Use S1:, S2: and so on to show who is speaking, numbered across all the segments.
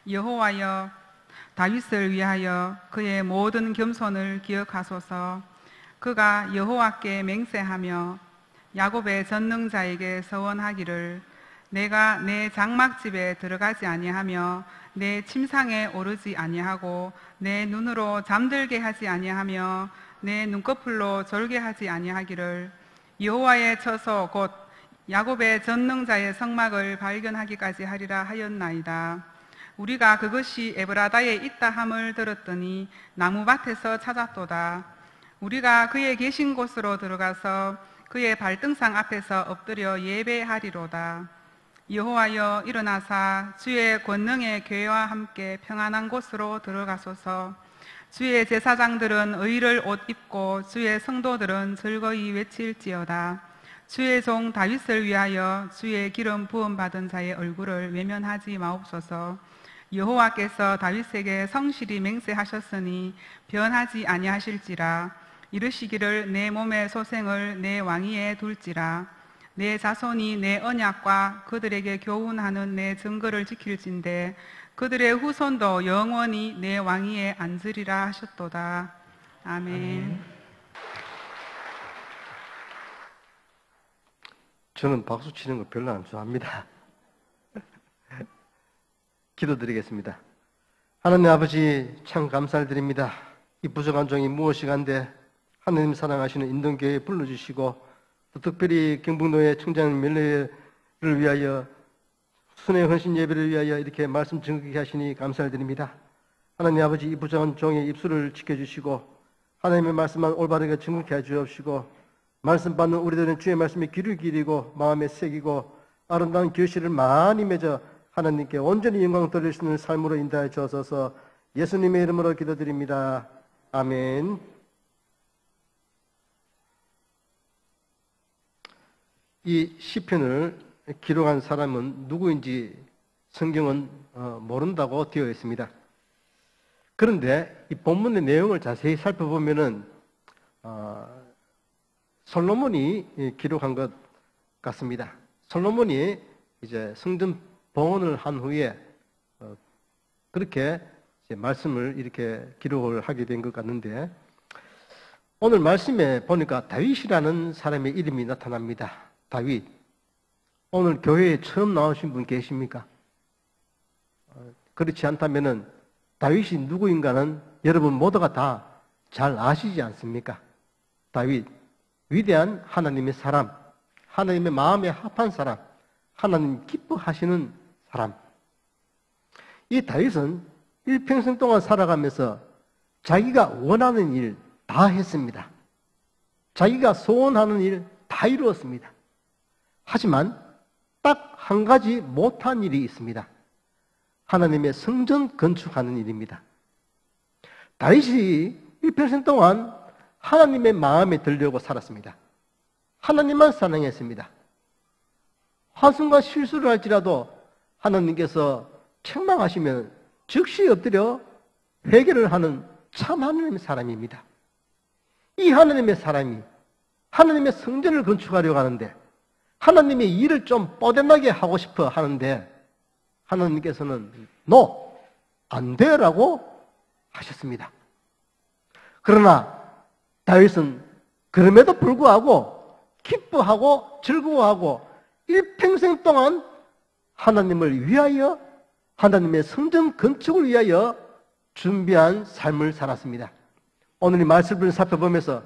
S1: 여호와여, 다윗을 위하여 그의 모든 겸손을 기억하소서. 그가 여호와께 맹세하며 야곱의 전능자에게 서원하기를 내가 내 장막집에 들어가지 아니하며 내 침상에 오르지 아니하고 내 눈으로 잠들게 하지 아니하며 내 눈꺼풀로 졸게 하지 아니하기를 여호와의 처소 곧 야곱의 전능자의 성막을 발견하기까지 하리라 하였나이다. 우리가 그것이 에브라다에 있다 함을 들었더니 나무밭에서 찾았도다. 우리가 그의 계신 곳으로 들어가서 그의 발등상 앞에서 엎드려 예배하리로다. 여호와여, 일어나사 주의 권능의 교회와 함께 평안한 곳으로 들어가소서. 주의 제사장들은 의를 옷 입고 주의 성도들은 즐거이 외칠지어다. 주의 종 다윗을 위하여 주의 기름 부음 받은 자의 얼굴을 외면하지 마옵소서. 여호와께서 다윗에게 성실히 맹세하셨으니 변하지 아니하실지라. 이르시기를 내 몸의 소생을 내 왕위에 둘지라. 내 자손이 내 언약과 그들에게 교훈하는 내 증거를 지킬진대 그들의 후손도 영원히 내 왕위에 앉으리라 하셨도다. 아멘.
S2: 저는 박수 치는 거 별로 안 좋아합니다. 기도드리겠습니다. 하나님 아버지, 참 감사를 드립니다. 이 부족한 종이 무엇이간데 하나님 사랑하시는 인동교회에 불러주시고 또 특별히 경북노예 청장 면례를 위하여 순회 헌신 예배를 위하여 이렇게 말씀 증거하게 하시니 감사를 드립니다. 하나님 아버지, 이 부족한 종의 입술을 지켜주시고 하나님의 말씀만 올바르게 증거하게 해 주옵시고 말씀 받는 우리들은 주의 말씀에 귀를 기리고 마음에 새기고 아름다운 결실을 많이 맺어 하나님께 온전히 영광 돌릴 수 있는 삶으로 인도하여 주옵소서. 예수님의 이름으로 기도드립니다. 아멘. 이 시편을 기록한 사람은 누구인지 성경은 모른다고 되어 있습니다. 그런데 이 본문의 내용을 자세히 살펴보면은 솔로몬이 기록한 것 같습니다. 솔로몬이 이제 성전 봉헌을 한 후에 그렇게 이제 말씀을 이렇게 기록을 하게 된 것 같는데 오늘 말씀에 보니까 다윗이라는 사람의 이름이 나타납니다. 다윗. 오늘 교회에 처음 나오신 분 계십니까? 그렇지 않다면은 다윗이 누구인가는 여러분 모두가 다 잘 아시지 않습니까? 다윗. 위대한 하나님의 사람, 하나님의 마음에 합한 사람, 하나님 기뻐하시는 사람. 이 다윗은 일평생 동안 살아가면서 자기가 원하는 일 다 했습니다. 자기가 소원하는 일 다 이루었습니다. 하지만 딱 한 가지 못한 일이 있습니다. 하나님의 성전 건축하는 일입니다. 다윗이 일평생 동안 하나님의 마음에 들려고 살았습니다. 하나님만 사랑했습니다. 한순간 실수를 할지라도 하나님께서 책망하시면 즉시 엎드려 회개를 하는 참 하나님의 사람입니다. 이 하나님의 사람이 하나님의 성전을 건축하려고 하는데 하나님의 일을 좀 뻗어나게 하고 싶어 하는데 하나님께서는 no, 안 돼라고 하셨습니다. 그러나 다윗은 그럼에도 불구하고 기뻐하고 즐거워하고 일평생 동안 하나님을 위하여 하나님의 성전 건축을 위하여 준비한 삶을 살았습니다. 오늘 이 말씀을 살펴보면서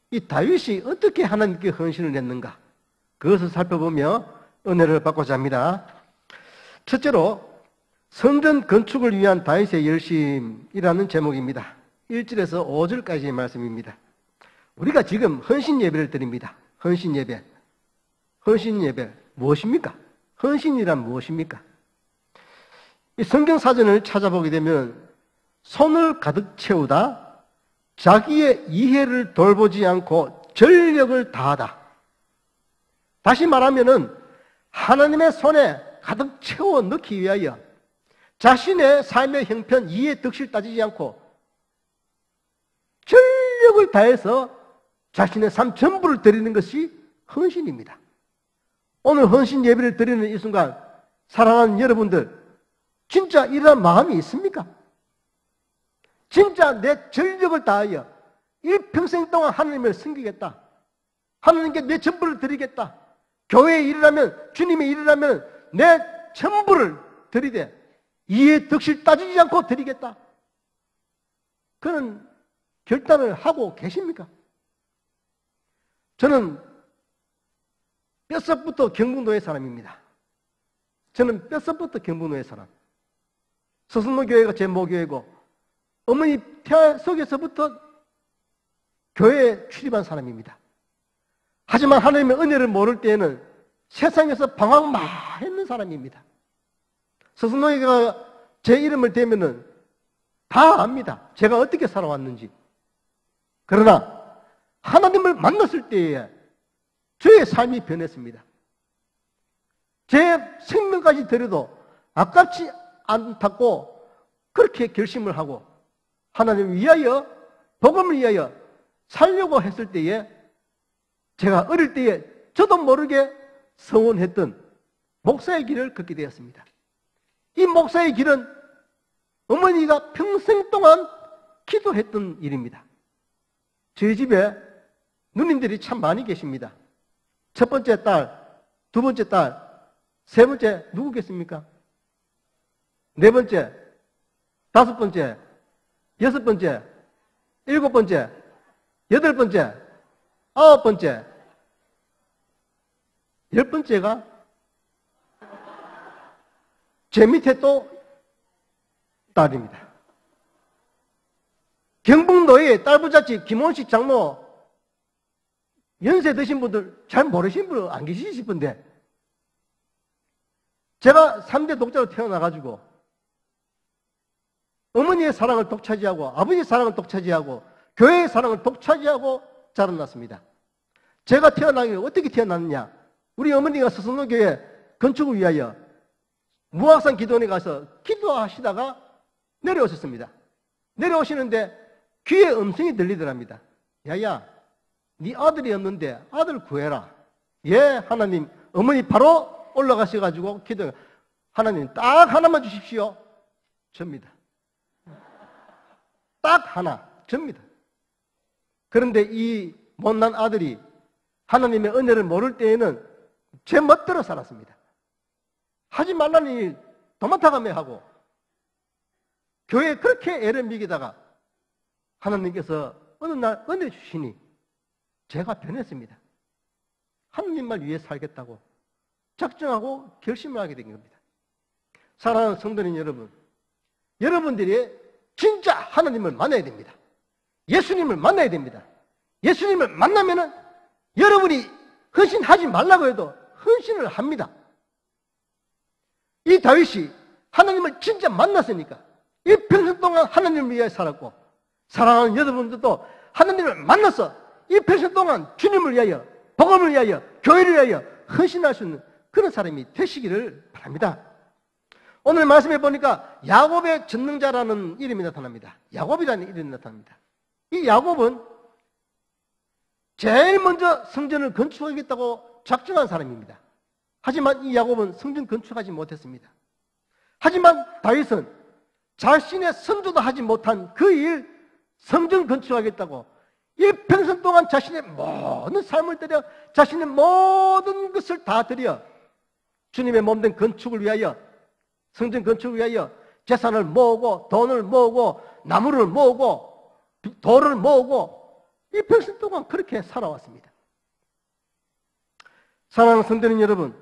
S2: 이 다윗이 어떻게 하나님께 헌신을 했는가 그것을 살펴보며 은혜를 받고자 합니다. 첫째로 성전 건축을 위한 다윗의 열심이라는 제목입니다. 1절에서 5절까지의 말씀입니다. 우리가 지금 헌신 예배를 드립니다. 헌신 예배. 헌신 예배 무엇입니까? 헌신이란 무엇입니까? 이 성경 사전을 찾아보게 되면 손을 가득 채우다, 자기의 이해를 돌보지 않고 전력을 다하다. 다시 말하면은 하나님의 손에 가득 채워 넣기 위하여 자신의 삶의 형편, 이해, 득실 따지지 않고 전력을 다해서 자신의 삶 전부를 드리는 것이 헌신입니다. 오늘 헌신 예배를 드리는 이 순간 사랑하는 여러분들, 진짜 이런 마음이 있습니까? 진짜 내 전력을 다하여 일평생 동안 하나님을 섬기겠다. 하나님께 내 전부를 드리겠다. 교회에 일을 주님의 일을 하면 내 전부를 드리되 이에 득실 따지지 않고 드리겠다. 그런 결단을 하고 계십니까? 저는 뼛속부터 경북노예 사람입니다. 저는 뼛속부터 경북노예 사람. 서승로교회가 제 모교회고 어머니 태아 속에서부터 교회에 출입한 사람입니다. 하지만 하나님의 은혜를 모를 때에는 세상에서 방황 많이 했는 사람입니다. 서승로교회가 제 이름을 대면은 다 압니다. 제가 어떻게 살아왔는지. 그러나 하나님을 만났을 때에 저의 삶이 변했습니다. 제 생명까지 드려도 아깝지 않다고 그렇게 결심을 하고 하나님을 위하여, 복음을 위하여 살려고 했을 때에 제가 어릴 때에 저도 모르게 서원했던 목사의 길을 걷게 되었습니다. 이 목사의 길은 어머니가 평생 동안 기도했던 일입니다. 저희 집에 누님들이 참 많이 계십니다. 첫 번째 딸, 두 번째 딸, 세 번째 누구겠습니까? 네 번째, 다섯 번째, 여섯 번째, 일곱 번째, 여덟 번째, 아홉 번째, 열 번째가 제 밑에 또 딸입니다. 경북노예 딸부잣집 김원식 장로 연세 드신 분들 잘 모르신 분 안 계시지 싶은데 제가 3대 독자로 태어나가지고 어머니의 사랑을 독차지하고 아버지의 사랑을 독차지하고 교회의 사랑을 독차지하고 자라났습니다. 제가 태어나기 어떻게 태어났느냐? 우리 어머니가 서승로교회 건축을 위하여 무학산 기도원에 가서 기도하시다가 내려오셨습니다. 내려오시는데 귀에 음성이 들리더랍니다. 야야, 네 아들이 없는데 아들 구해라. 예, 하나님. 어머니 바로 올라가셔가지고 기도해. 하나님 딱 하나만 주십시오. 접니다. 딱 하나, 접니다. 그런데 이 못난 아들이 하나님의 은혜를 모를 때에는 제 멋대로 살았습니다. 하지 말라는 일 도맡아가며 하고 교회에 그렇게 애를 먹이다가 하나님께서 어느 날 은혜 주시니 제가 변했습니다. 하나님만 위해 살겠다고 작정하고 결심을 하게 된 겁니다. 사랑하는 성도님 여러분, 여러분들이 진짜 하나님을 만나야 됩니다. 예수님을 만나야 됩니다. 예수님을 만나면은 여러분이 헌신하지 말라고 해도 헌신을 합니다. 이 다윗이 하나님을 진짜 만났으니까 이 평생 동안 하나님을 위해 살았고 사랑하는 여러분들도 하나님을 만나서 이 평생 동안 주님을 위하여 복음을 위하여 교회를 위하여 헌신할 수 있는 그런 사람이 되시기를 바랍니다. 오늘 말씀해 보니까 야곱의 전능자라는 이름이 나타납니다. 야곱이라는 이름이 나타납니다. 이 야곱은 제일 먼저 성전을 건축하겠다고 작정한 사람입니다. 하지만 이 야곱은 성전 건축하지 못했습니다. 하지만 다윗은 자신의 선조도 하지 못한 그 일 성전 건축하겠다고 일평생 동안 자신의 모든 삶을 들여 자신의 모든 것을 다 들여 주님의 몸된 건축을 위하여 성전 건축을 위하여 재산을 모으고 돈을 모으고 나무를 모으고 돌을 모으고 일평생 동안 그렇게 살아왔습니다. 사랑하는 성도님 여러분,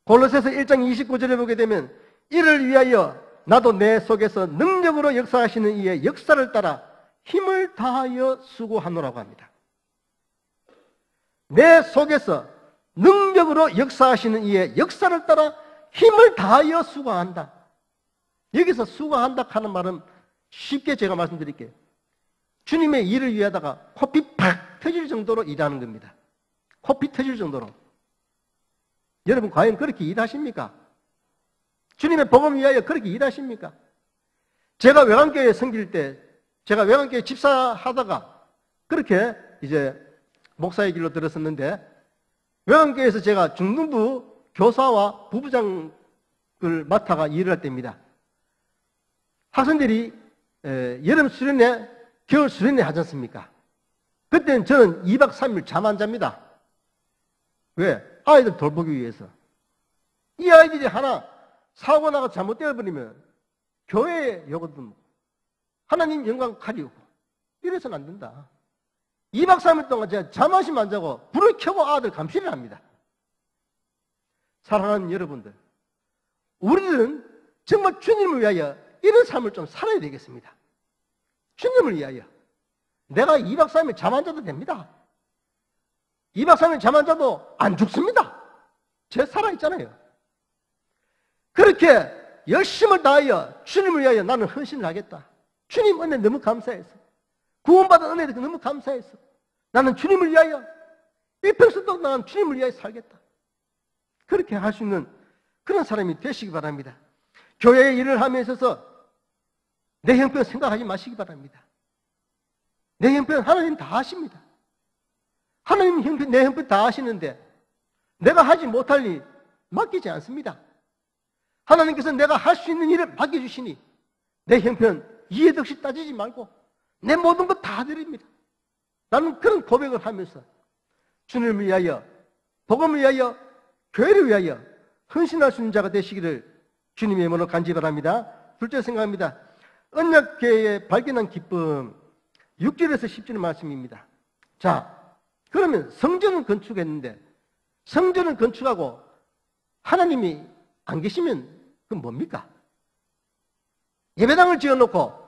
S2: 골로새서 1장 29절에 보게 되면 이를 위하여 나도 내 속에서 능력으로 역사하시는 이의 역사를 따라 힘을 다하여 수고하노라고 합니다. 내 속에서 능력으로 역사하시는 이의 역사를 따라 힘을 다하여 수고한다. 여기서 수고한다 하는 말은 쉽게 제가 말씀드릴게요. 주님의 일을 위하다가 코피 팍 터질 정도로 일하는 겁니다. 코피 터질 정도로. 여러분 과연 그렇게 일하십니까? 주님의 복음 위하여 그렇게 일하십니까? 제가 외관교회에 섬길 때 제가 외관교회 집사하다가 그렇게 이제 목사의 길로 들었었는데 외관교회에서 제가 중등부 교사와 부부장을 맡아가 일을 할 때입니다. 학생들이 여름 수련회, 겨울 수련회 하지 않습니까? 그때는 저는 2박 3일 잠 안 잡니다. 왜? 아이들 돌보기 위해서. 이 아이들이 하나 사고 나가 잘못되어버리면 교회에 요거든 하나님 영광 가리우고 이래서는 안 된다. 2박 3일 동안 제가 잠 한숨 안 자고 불을 켜고 아들 감시를 합니다. 사랑하는 여러분들, 우리들은 정말 주님을 위하여 이런 삶을 좀 살아야 되겠습니다. 주님을 위하여. 내가 2박 3일 잠 안 자도 됩니다. 2박 3일 잠 안 자도 안 죽습니다. 제 살아있잖아요. 그렇게 열심을 다하여 주님을 위하여 나는 헌신을 하겠다. 주님 은혜 너무 감사해서, 구원받은 은혜에 너무 감사해서 나는 주님을 위하여 일평생 동안 나는 주님을 위하여 살겠다. 그렇게 할 수 있는 그런 사람이 되시기 바랍니다. 교회의 일을 함에 있어서 내 형편 생각하지 마시기 바랍니다. 내 형편 하나님 다 하십니다. 하나님 형편, 내 형편 다 하시는데 내가 하지 못할 일 맡기지 않습니다. 하나님께서 내가 할 수 있는 일을 맡겨주시니 내 형편 이해득실 따지지 말고 내 모든 것 다 드립니다. 나는 그런 고백을 하면서 주님을 위하여, 복음을 위하여, 교회를 위하여 헌신할 수 있는 자가 되시기를 주님의 이름으로 간절히 바랍니다. 둘째 생각합니다. 언약궤에 발견한 기쁨, 6절에서 10절의 말씀입니다. 자, 그러면 성전을 건축했는데 성전을 건축하고 하나님이 안 계시면 그건 뭡니까? 예배당을 지어놓고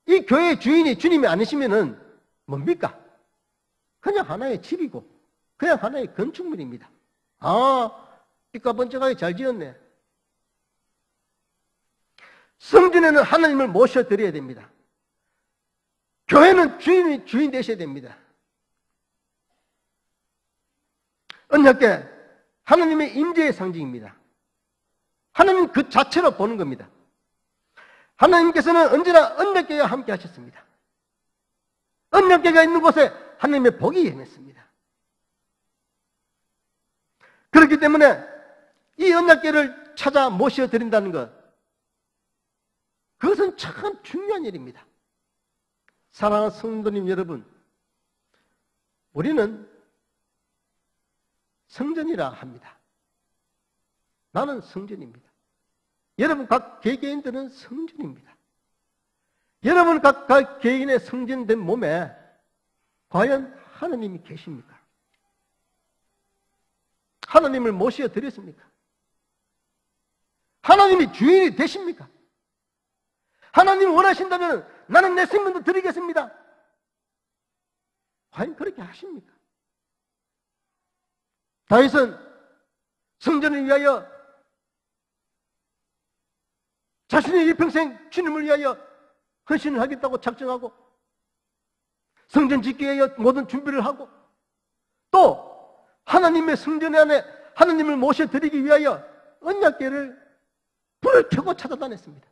S2: 이 교회의 주인이 주님이 아니시면은 뭡니까? 그냥 하나의 집이고 그냥 하나의 건축물입니다. 아, 삐까번쩍하게 잘 지었네. 성전에는 하나님을 모셔드려야 됩니다. 교회는 주인 되셔야 됩니다. 언약궤, 하나님의 임재의 상징입니다. 하나님 그 자체로 보는 겁니다. 하나님께서는 언제나 언약궤와 함께 하셨습니다. 언약궤가 있는 곳에 하나님의 복이 임했습니다. 그렇기 때문에 이 언약궤를 찾아 모셔드린다는 것, 그것은 참 중요한 일입니다. 사랑하는 성도님 여러분, 우리는 성전이라 합니다. 나는 성전입니다. 여러분 각 개개인들은 성전입니다. 여러분 각 개인의 성전된 몸에 과연 하나님이 계십니까? 하나님을 모셔드렸습니까? 하나님이 주인이 되십니까? 하나님이 원하신다면 나는 내 생명도 드리겠습니다. 과연 그렇게 하십니까? 다윗은 성전을 위하여 자신의 일평생 주님을 위하여 헌신을 하겠다고 작정하고 성전 짓기 위하여 모든 준비를 하고 또 하나님의 성전 안에 하나님을 모셔드리기 위하여 언약궤를 불을 켜고 찾아다녔습니다.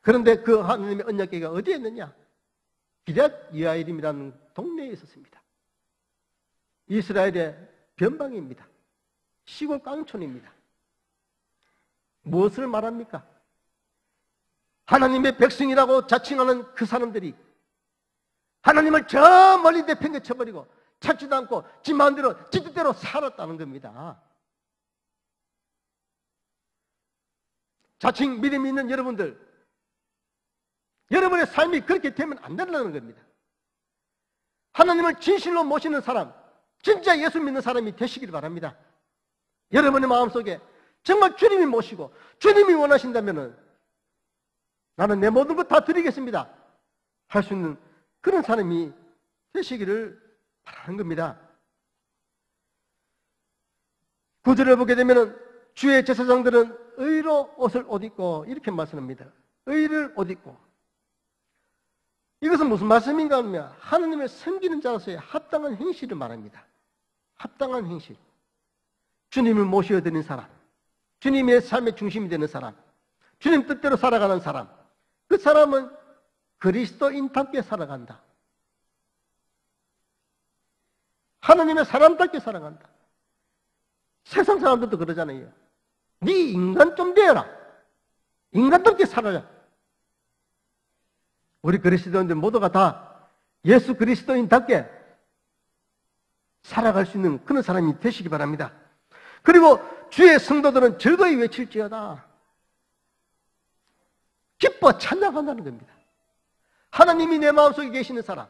S2: 그런데 그 하나님의 언약궤가 어디에 있느냐? 기럇 여아림이라는 동네에 있었습니다. 이스라엘의 변방입니다. 시골 깡촌입니다. 무엇을 말합니까? 하나님의 백성이라고 자칭하는 그 사람들이 하나님을 저 멀리 내팽개쳐버리고 찾지도 않고 지 마음대로 지 뜻대로 살았다는 겁니다. 자칭 믿음이 있는 여러분들, 여러분의 삶이 그렇게 되면 안 된다는 겁니다. 하나님을 진실로 모시는 사람, 진짜 예수 믿는 사람이 되시길 바랍니다. 여러분의 마음속에 정말 주님이 모시고 주님이 원하신다면 나는 내 모든 것 다 드리겠습니다 할 수 있는 그런 사람이 되시기를 바라는 겁니다. 9절을 보게 되면 주의 제사장들은 의로 옷을 옷 입고 이렇게 말씀합니다. 의를 옷 입고. 이것은 무슨 말씀인가 하면 하나님을 섬기는 자로서의 합당한 행실을 말합니다. 합당한 행실. 주님을 모셔드리는 사람, 주님의 삶의 중심이 되는 사람, 주님 뜻대로 살아가는 사람, 그 사람은 그리스도인답게 살아간다. 하나님의 사람답게 살아간다. 세상 사람들도 그러잖아요. 네 인간 좀 되어라. 인간답게 살아라. 우리 그리스도인들 모두가 다 예수 그리스도인답게 살아갈 수 있는 그런 사람이 되시기 바랍니다. 그리고 주의 성도들은 즐거이 외칠지어다. 기뻐 찬양한다는 겁니다. 하나님이 내 마음속에 계시는 사람,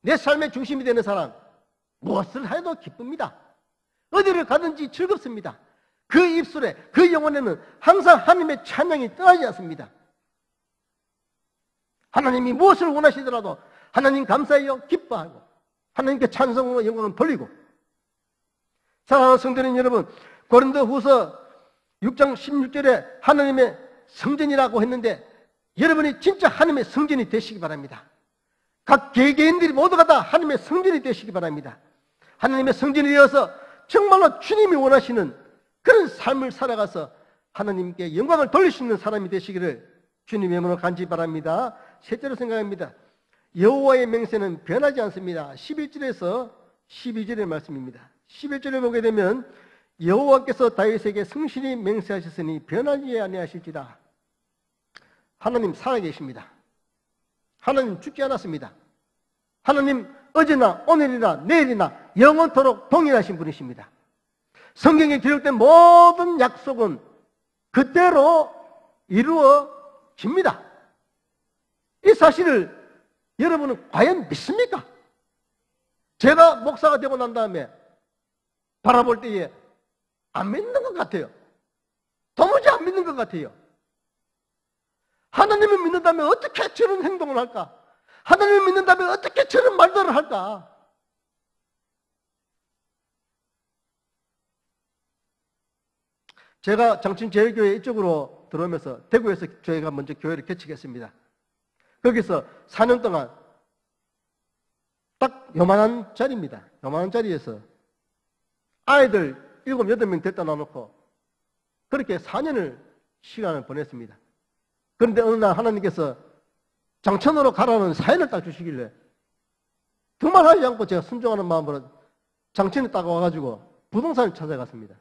S2: 내 삶의 중심이 되는 사람, 무엇을 해도 기쁩니다. 어디를 가든지 즐겁습니다. 그 입술에, 그 영혼에는 항상 하나님의 찬양이 떠나지 않습니다. 하나님이 무엇을 원하시더라도 하나님 감사해요 기뻐하고 하나님께 찬송과 영광을 돌리고. 사랑하는 성도님 여러분, 고린도후서 6장 16절에 하나님의 성전이라고 했는데 여러분이 진짜 하나님의 성전이 되시기 바랍니다. 각 개개인들이 모두가 다 하나님의 성전이 되시기 바랍니다. 하나님의 성전이 되어서 정말로 주님이 원하시는 그런 삶을 살아가서 하나님께 영광을 돌릴 수 있는 사람이 되시기를 주님의 이름으로 간절히 바랍니다. 셋째로 생각합니다. 여호와의 맹세는 변하지 않습니다. 11절에서 12절의 말씀입니다. 11절에 보게 되면 여호와께서 다윗에게 성실히 맹세하셨으니 변하지 아니하실지라. 하나님 살아계십니다. 하나님 죽지 않았습니다. 하나님 어제나 오늘이나 내일이나 영원토록 동일하신 분이십니다. 성경에 기록된 모든 약속은 그대로 이루어집니다. 이 사실을 여러분은 과연 믿습니까? 제가 목사가 되고 난 다음에 바라볼 때에 안 믿는 것 같아요. 도무지 안 믿는 것 같아요. 하나님을 믿는다면 어떻게 저런 행동을 할까? 하나님을 믿는다면 어떻게 저런 말들을 할까? 제가 장춘제일교회 이쪽으로 들어오면서 대구에서 저희가 먼저 교회를 개척했습니다. 거기서 4년 동안 딱 요만한 자리입니다. 요만한 자리에서 아이들 7, 8명 데려다 놔놓고 그렇게 4년을 시간을 보냈습니다. 그런데 어느 날 하나님께서 장천으로 가라는 사연을 딱 주시길래 두말하지 않고 제가 순종하는 마음으로 장천에 딱 와가지고 부동산을 찾아갔습니다.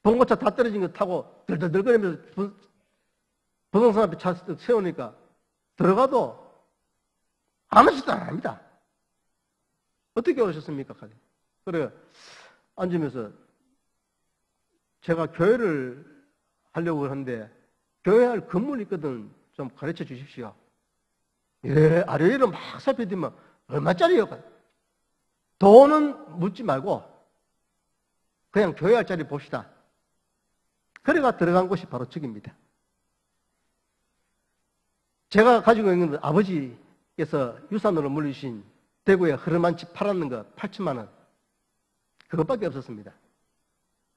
S2: 봉고차 다 떨어진 거 타고 들들들거리면서 부동산 앞에 차 세우니까 들어가도 아무것도 안 합니다. 어떻게 오셨습니까? 그래 앉으면서 제가 교회를 하려고 하는데 교회 할 건물이 있거든 좀 가르쳐 주십시오. 예, 아래위로 막 살펴보면 얼마짜리요? 돈은 묻지 말고 그냥 교회 할 자리 봅시다. 그래가 들어간 곳이 바로 저기입니다. 제가 가지고 있는 아버지께서 유산으로 물리신 대구에 허름한 집 팔았는 거 8천만 원. 그것밖에 없었습니다.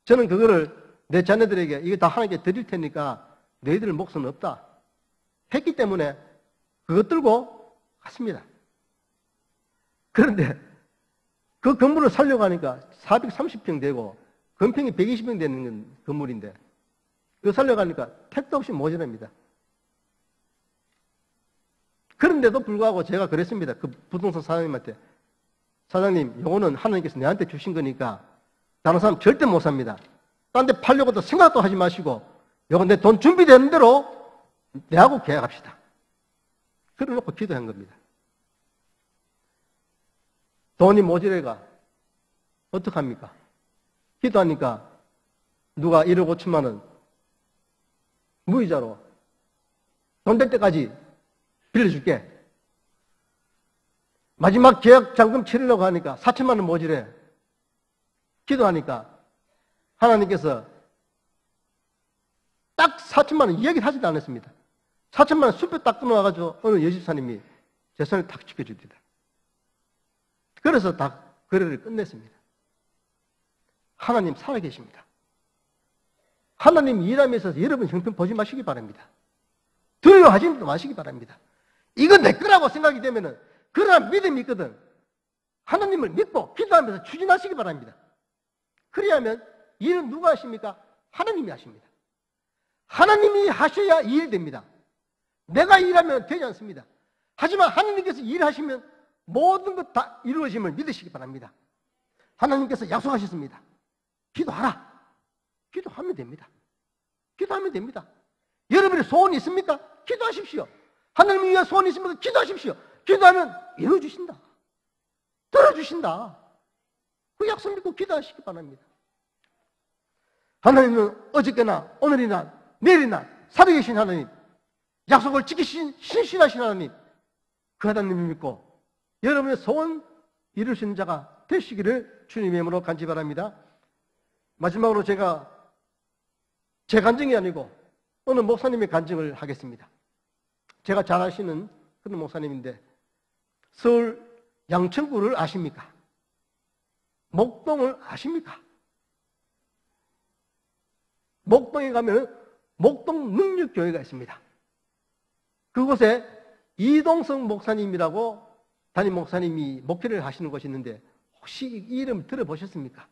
S2: 저는 그거를 내 자녀들에게 이거 다 하나님께 드릴 테니까 너희들 몫은 없다 했기 때문에 그것 들고 갔습니다. 그런데 그 건물을 살려고 하니까 430평 되고 건평이 120평 되는 건물인데 그거 살려고 하니까 택도 없이 모자랍니다. 그런데도 불구하고 제가 그랬습니다. 그 부동산 사장님한테 사장님 요거는 하나님께서 내한테 주신 거니까 다른 사람 절대 못 삽니다. 딴 데 팔려고도 생각도 하지 마시고 요거 내 돈 준비되는 대로 내하고 계약합시다. 그래 놓고 기도한 겁니다. 돈이 모자라가 어떡합니까? 기도하니까 누가 1억 5천만 원 무이자로 돈 될 때까지 빌려줄게. 마지막 계약 잔금 치르려고 하니까 4천만 원 모자래. 기도하니까 하나님께서 딱 4천만 원 이야기를 하지도 않았습니다. 4천만 원 수표 딱 끊어와가지고 어느 여집사님이 제 손을 탁 지켜줍니다. 그래서 다 거래를 끝냈습니다. 하나님 살아계십니다. 하나님 일하면서 여러분 형편 보지 마시기 바랍니다. 두려워하지 마시기 바랍니다. 이거 내 거라고 생각이 되면은 그러한 믿음이 있거든. 하나님을 믿고 기도하면서 추진하시기 바랍니다. 그래야면 일은 누가 하십니까? 하나님이 하십니다. 하나님이 하셔야 일이 됩니다. 내가 일하면 되지 않습니다. 하지만 하나님께서 일하시면 모든 것 다 이루어짐을 믿으시기 바랍니다. 하나님께서 약속하셨습니다. 기도하라. 기도하면 됩니다. 기도하면 됩니다. 여러분의 소원이 있습니까? 기도하십시오. 하나님 위해 소원이 있으면 기도하십시오. 기도하면 이루어주신다. 들어주신다. 그 약속 믿고 기도하시기 바랍니다. 하나님은 어저께나 오늘이나 내일이나 살아계신 하나님, 약속을 지키신 신실하신 하나님, 그 하나님을 믿고 여러분의 소원 이룰 수 있는 자가 되시기를 주님의 이름으로 간절히 바랍니다. 마지막으로 제가 제 간증이 아니고 어느 목사님의 간증을 하겠습니다. 제가 잘 아시는 그런 목사님인데 서울 양천구를 아십니까? 목동을 아십니까? 목동에 가면 목동 능력교회가 있습니다. 그곳에 이동성 목사님이라고 담임 목사님이 목회를 하시는 곳이 있는데 혹시 이 이름 들어보셨습니까?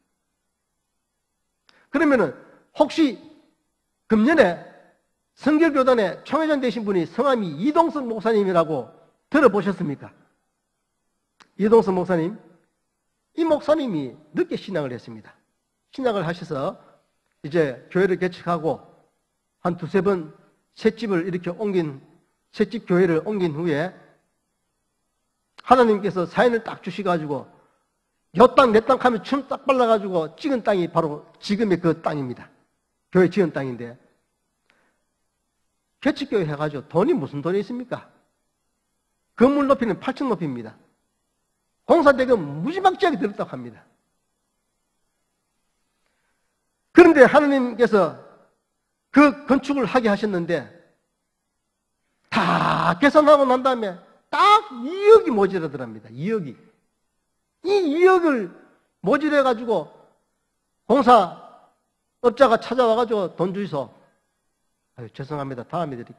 S2: 그러면은 혹시 금년에 성결교단의 총회장 되신 분이 성함이 이동성 목사님이라고 들어보셨습니까? 이동성 목사님, 이 목사님이 늦게 신앙을 했습니다. 신앙을 하셔서 이제 교회를 개척하고 한 두세 번 셋집을 이렇게 셋집 교회를 옮긴 후에 하나님께서 사연을 딱 주셔가지고 요 땅 내 땅 하면 춤 딱 발라가지고 찍은 땅이 바로 지금의 그 땅입니다. 교회 지은 땅인데 개척교회 해가지고 돈이 무슨 돈이 있습니까? 건물 높이는 8층 높이입니다. 공사대금 무지막지하게 들었다고 합니다. 그런데 하나님께서 그 건축을 하게 하셨는데 다 계산하고 난 다음에 딱 2억이 모자라더랍니다. 2억이. 이 2억을 모자라가지고 공사업자가 찾아와가지고 돈 주이소. 아유, 죄송합니다. 다음에 드릴게요.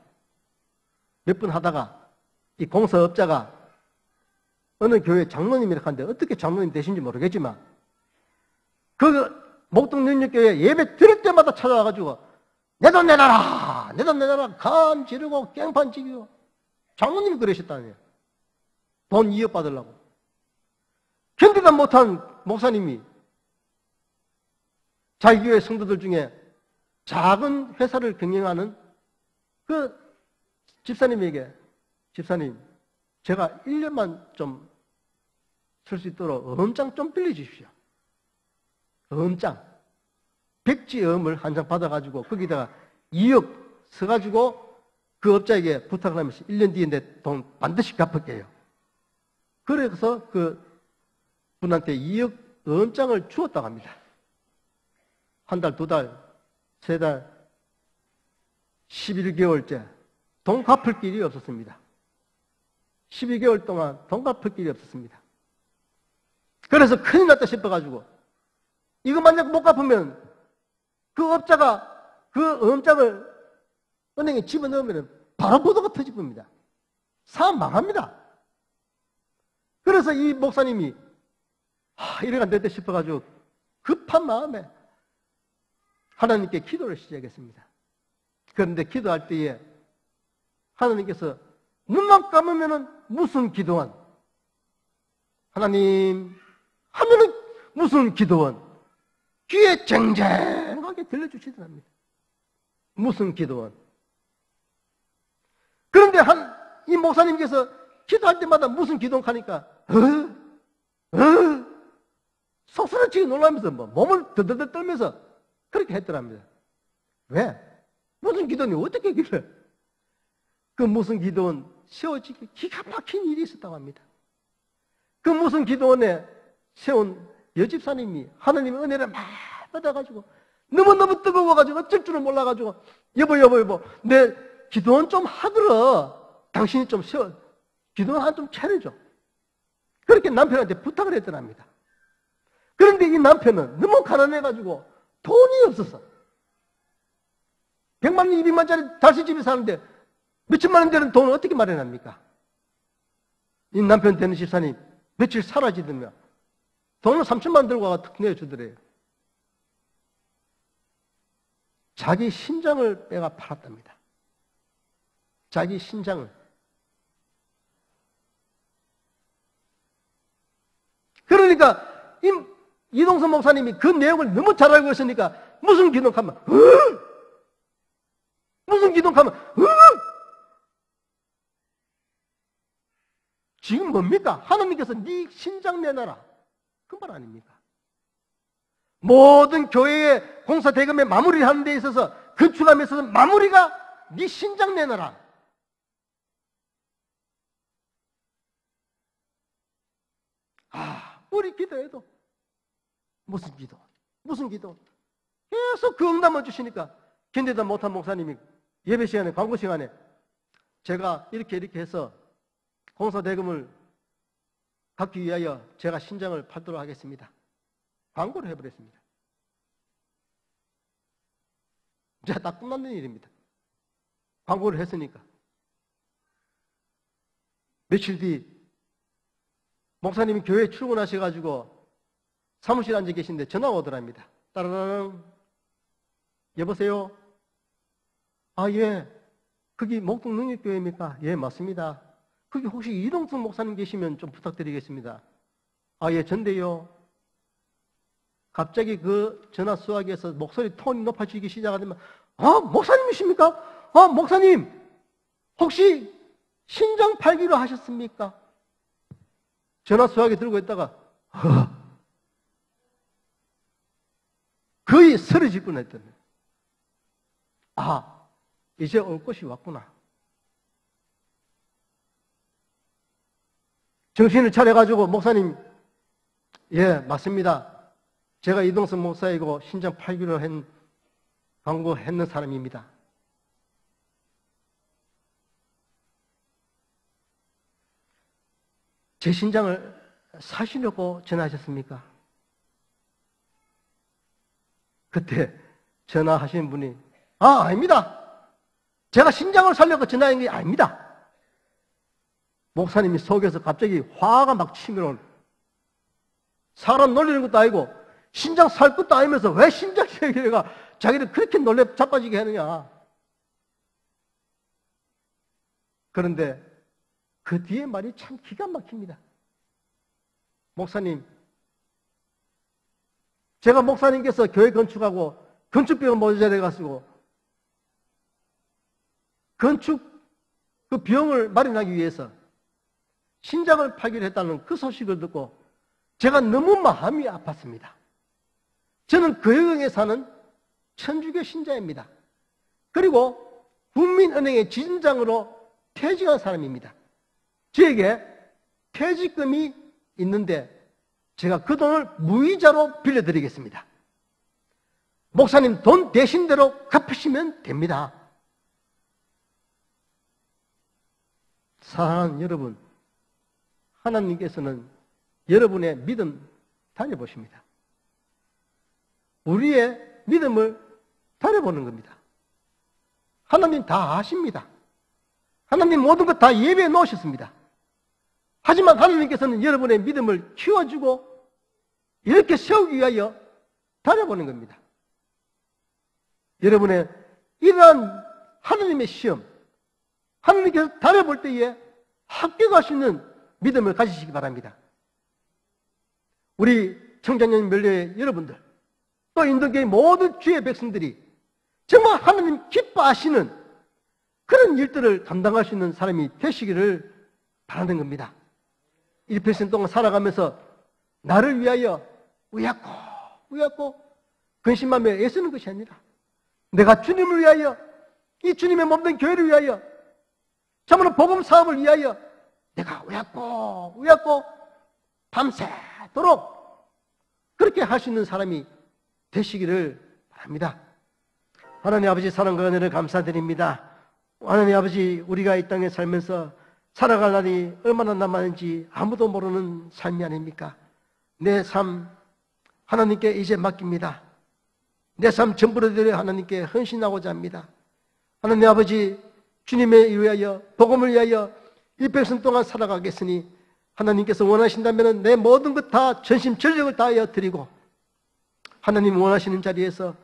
S2: 몇 분 하다가 이 공사업자가 어느 교회 장로님이라고 하는데 어떻게 장로님 되신지 모르겠지만 그 목동 능력교회 예배 드릴 때마다 찾아와가지고 내 돈 내놔라! 내 돈 내놔라! 간 지르고 깽판 지르고 장로님이 그러셨다네요. 돈 2억 받으려고. 견디다 못한 목사님이 자기 교회 성도들 중에 작은 회사를 경영하는 그 집사님에게 집사님, 제가 1년만 좀 쓸 수 있도록 엄장 좀 빌려주십시오. 엄장. 백지엄을 한 장 받아가지고 거기다가 2억 써가지고 그 업자에게 부탁을 하면서 1년 뒤에 내 돈 반드시 갚을게요. 그래서 그 분한테 2억 엄장을 주었다고 합니다. 한 달, 두 달, 세 달, 11개월째 돈 갚을 길이 없었습니다. 12개월 동안 돈 갚을 길이 없었습니다. 그래서 큰일 났다 싶어가지고 이거 만약 못 갚으면 그 업자가 그 엄장을 은행에 집어넣으면 바로 보도가 터질 겁니다. 사업 망합니다. 그래서 이 목사님이 이래가 안 됐다 싶어가지고 급한 마음에 하나님께 기도를 시작했습니다. 그런데 기도할 때에 하나님께서 눈만 감으면은 무슨 기도원? 하나님 하면은 무슨 기도원? 귀에 쟁쟁하게 들려주시더랍니다. 무슨 기도원? 그런데 이 목사님께서 기도할 때마다 무슨 기도원 하니까 속쓰러지게 놀라면서 몸을 더더더 떨면서 그렇게 했더랍니다. 왜? 무슨 기도원이 어떻게 길래? 그 무슨 기도원 세워지기 기가 막힌 일이 있었다고 합니다. 그 무슨 기도원에 세운 여집사님이 하나님의 은혜를 막 받아가지고 너무너무 뜨거워가지고 어쩔 줄을 몰라가지고 여보 내 기도원 좀 하더라. 당신이 좀 세워 기도원 하나 좀 차려줘. 그렇게 남편한테 부탁을 했더랍니다. 그런데 이 남편은 너무 가난해가지고 돈이 없었어. 100만 원, 200만짜리 달시집에 사는데 몇천만 원 되는 돈을 어떻게 마련합니까? 이 남편 되는 집사님 며칠 사라지더며 돈을 3천만 원 들고 와서 툭 내어주더래요. 자기 신장을 빼가 팔았답니다. 자기 신장을. 그러니까 이동선 목사님이 그 내용을 너무 잘 알고 있으니까 무슨 기도하면 무슨 기도하면 지금 뭡니까? 하나님께서 네 신장 내놔라. 그 말 아닙니까? 모든 교회의 공사 대금의 마무리를 하는 데 있어서 건축함에 있어서 마무리가 네 신장 내놔라. 우리 기도해도 무슨 기도? 무슨 기도? 계속 그 응답만 주시니까 견디다 못한 목사님이 예배 시간에, 광고 시간에 제가 이렇게 해서 공사 대금을 갚기 위하여 제가 신장을 팔도록 하겠습니다. 광고를 해버렸습니다. 이제 다 끝났는 일입니다. 광고를 했으니까. 며칠 뒤 목사님이 교회에 출근하셔가지고 사무실에 앉아 계신데 전화가 오더랍니다. 따라랑. 여보세요? 아, 예. 거기 목동 능력교회입니까? 예, 맞습니다. 거기 혹시 이동숙 목사님 계시면 좀 부탁드리겠습니다. 아, 예, 전데요. 갑자기 그 전화 수화기에서 목소리 톤이 높아지기 시작하더니 목사님이십니까? 목사님 혹시 신장 팔기로 하셨습니까? 전화 수화기 들고 있다가 거의 쓰러질 뻔했더니 이제 올 것이 왔구나. 정신을 차려가지고 목사님, 예, 맞습니다. 제가 이동석 목사이고 신장 팔기로 광고했는 사람입니다. 제 신장을 사시려고 전화하셨습니까? 그때 전화하신 분이 아닙니다. 제가 신장을 살려고 전화한 게 아닙니다. 목사님이 속에서 갑자기 화가 막 치밀어. 사람 놀리는 것도 아니고 신장 살 것도 아니면서 왜 신장 얘기가 자기를 그렇게 놀래 자빠지게 하느냐. 그런데 그 뒤에 말이 참 기가 막힙니다. 목사님, 제가 목사님께서 교회 건축하고 건축비용 모자라게 가지고 건축 그 비용을 마련하기 위해서 신장을 팔기로 했다는 그 소식을 듣고 제가 너무 마음이 아팠습니다. 저는 거여경에 사는 천주교 신자입니다. 그리고 국민은행의 지점장으로 퇴직한 사람입니다. 저에게 퇴직금이 있는데 제가 그 돈을 무이자로 빌려드리겠습니다. 목사님 돈 대신대로 갚으시면 됩니다. 사랑하는 여러분, 하나님께서는 여러분의 믿음 다려보십니다. 우리의 믿음을 다려보는 겁니다. 하나님 다 아십니다. 하나님 모든 것 다 예배해 놓으셨습니다. 하지만 하나님께서는 여러분의 믿음을 키워주고 이렇게 세우기 위하여 다려보는 겁니다. 여러분의 이러한 하나님의 시험, 하나님께서 다려볼 때에 합격할 수 있는 믿음을 가지시기 바랍니다. 우리 청장년 멸례 여러분들, 또 인도교회 모든 주의 백성들이 정말 하나님 기뻐하시는 그런 일들을 감당할 수 있는 사람이 되시기를 바라는 겁니다. 일평생 동안 살아가면서 나를 위하여 우약고 근심하며 애쓰는 것이 아니라 내가 주님을 위하여, 이 주님의 몸된 교회를 위하여, 참으로 복음 사업을 위하여 내가 우약고 밤새도록 그렇게 할 수 있는 사람이 되시기를 바랍니다. 하나님 아버지, 사랑과 은혜를 감사드립니다. 하나님 아버지, 우리가 이 땅에 살면서 살아갈 날이 얼마나 남았는지 아무도 모르는 삶이 아닙니까? 내 삶 하나님께 이제 맡깁니다. 내 삶 전부를 드려 하나님께 헌신하고자 합니다. 하나님 아버지, 주님에 위하여, 복음을 위하여 이 백성 동안 살아가겠으니 하나님께서 원하신다면 내 모든 것 다 전심전력을 다하여 드리고 하나님 원하시는 자리에서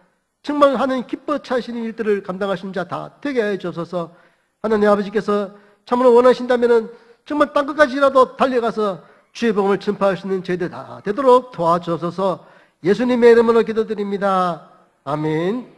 S2: 정말 하나님 기뻐 차시는 일들을 감당하시는 자 다 되게 해 주소서. 하나님 아버지께서 참으로 원하신다면 정말 땅끝까지라도 달려가서 주의 복음을 전파할 수 있는 저희들 다 되도록 도와주소서. 예수님의 이름으로 기도드립니다. 아멘.